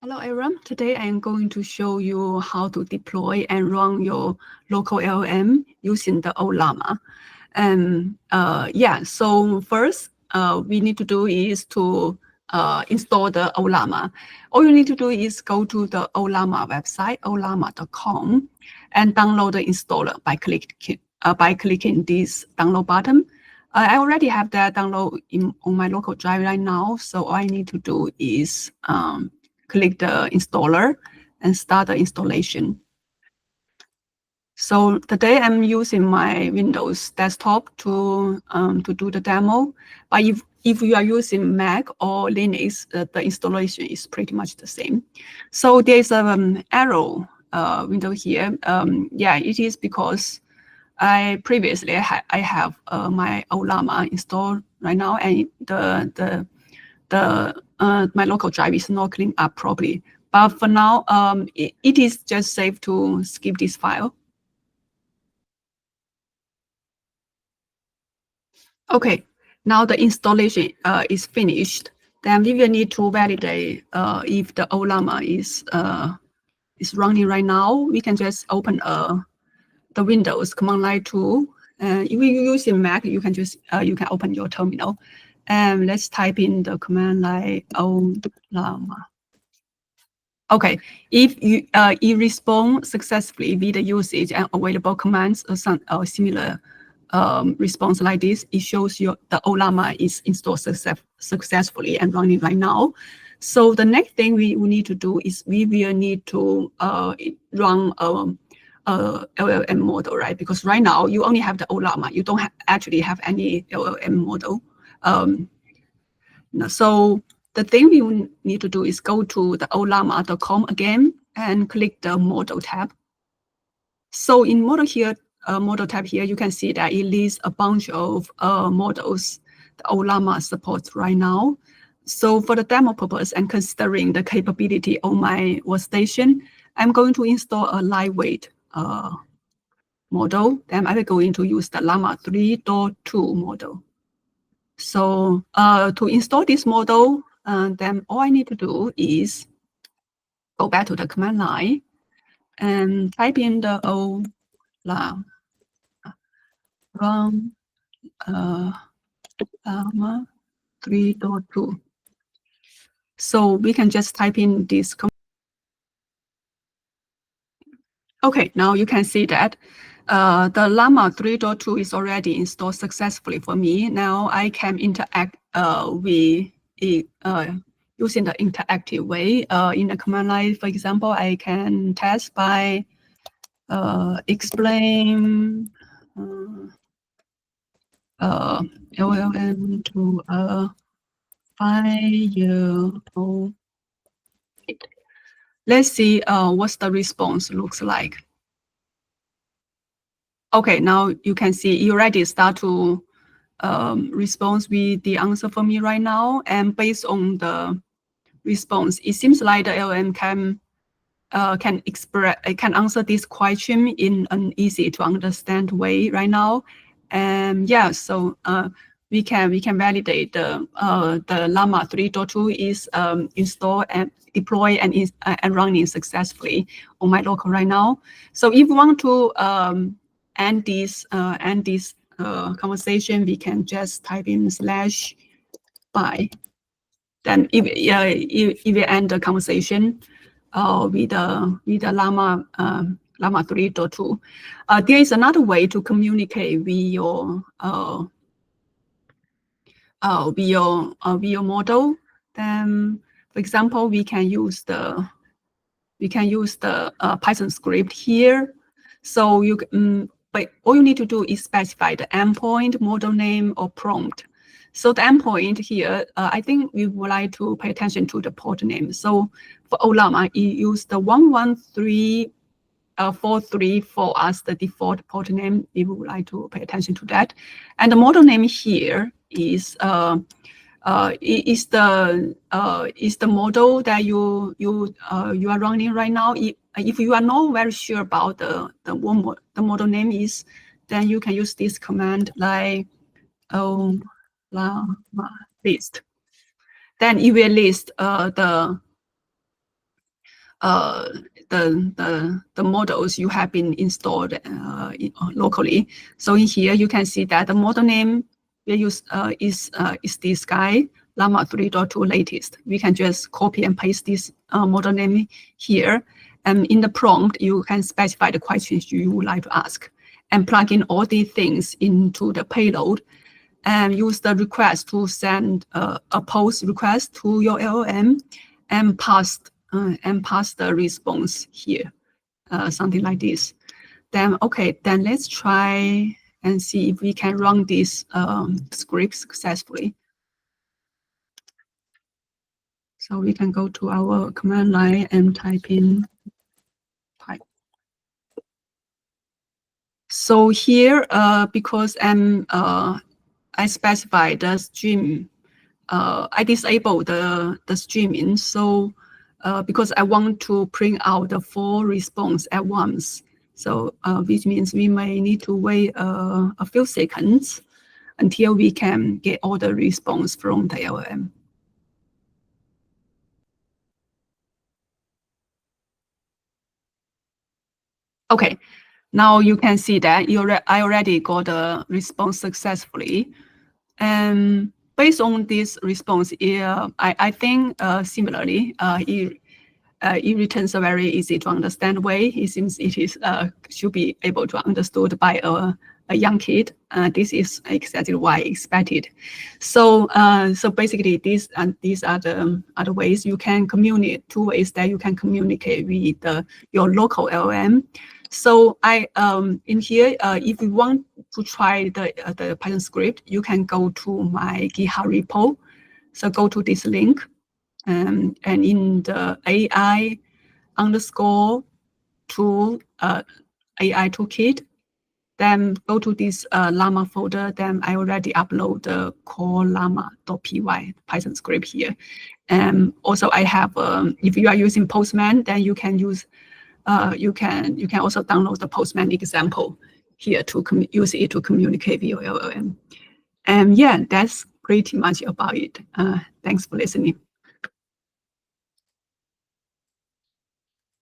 Hello everyone, today I am going to show you how to deploy and run your local LLM using the Ollama. And so first we need to do is to install the Ollama. All you need to do is go to the Ollama website, ollama.com, and download the installer by clicking this download button. I already have that download on my local drive right now, so all I need to do is click the installer and start the installation. So today I'm using my Windows desktop to do the demo. But if you are using Mac or Linux, the installation is pretty much the same. So there's an arrow window here. It is because I previously I have my Ollama installed right now, and my local drive is not cleaned up properly. But for now, it is just safe to skip this file. Okay, now the installation is finished. Then we will need to validate if the Ollama is running right now. We can just open the Windows command line tool. If you're using Mac, you can just you can open your terminal, and let's type in the command line Ollama. Okay, if you respond successfully with the usage and available commands or some similar response like this, it shows you the Ollama is installed successfully and running right now. So the next thing we need to do is we will need to run a LLM model, right? Because right now you only have the Ollama, you don't actually have any LLM model. So the thing we need to do is go to the ollama.com again and click the model tab. So in model tab here, you can see that it lists a bunch of models the Ollama supports right now. So for the demo purpose and considering the capability on my workstation, I'm going to install a lightweight model. Then I will go into use the Llama 3.2 model. So to install this model, then all I need to do is go back to the command line and type in the Ollama run Llama 3.2. So we can just type in this command. Okay, now you can see that the Llama 3.2 is already installed successfully for me. Now I can interact with it using the interactive way. In the command line, for example, I can test by explain LLM to a 5-year-old. Let's see what the response looks like. Okay, now you can see you already start to respond with the answer for me right now. And based on the response, it seems like the LM can answer this question in an easy to understand way right now. And yeah, so we can validate the Llama 3.2 is installed and deployed and running successfully on my local right now. So if you want to end this conversation, we can just type in /by. Then if we end the conversation with the Llama 3.2, there is another way to communicate with your model. Then, for example, we can use the Python script here. So but all you need to do is specify the endpoint, model name, or prompt. So the endpoint here, I think we would like to pay attention to the port name. So for Ollama, you use the 113.434 as the default port name. We would like to pay attention to that. And the model name here is the model that you are running right now. If you are not very sure about the model name is, then you can use this command like Ollama list. Then it will list the the models you have been installed locally. So in here you can see that the model name we use is this guy, Llama 3.2 latest. We can just copy and paste this model name here, and in the prompt you can specify the questions you would like to ask, and plug in all these things into the payload, and use the request to send a post request to your LLM, and pass the response here, something like this. Then okay, then let's try and see if we can run this script successfully. So we can go to our command line and type in type. So here, because I specify the stream, I disable the streaming. So because I want to print out the 4 response at once. So which means we may need to wait a few seconds until we can get all the response from the LLM. Okay, now you can see that I already got a response successfully. And based on this response, I think similarly, it returns a very easy to understand way. It seems it is should be able to understood by a young kid. This is exactly what I expected. So so basically, these are the ways you can communicate. 2 ways that you can communicate with your local LLM. So I in here, if you want to try the Python script, you can go to my GitHub repo. So go to this link, and in the AI underscore tool AI toolkit, then go to this Llama folder. Then I already upload the core llama.py Python script here. And also I have if you are using Postman, then you can use you can also download the Postman example here to use it to communicate with your LLM. And yeah, that's pretty much about it. Thanks for listening.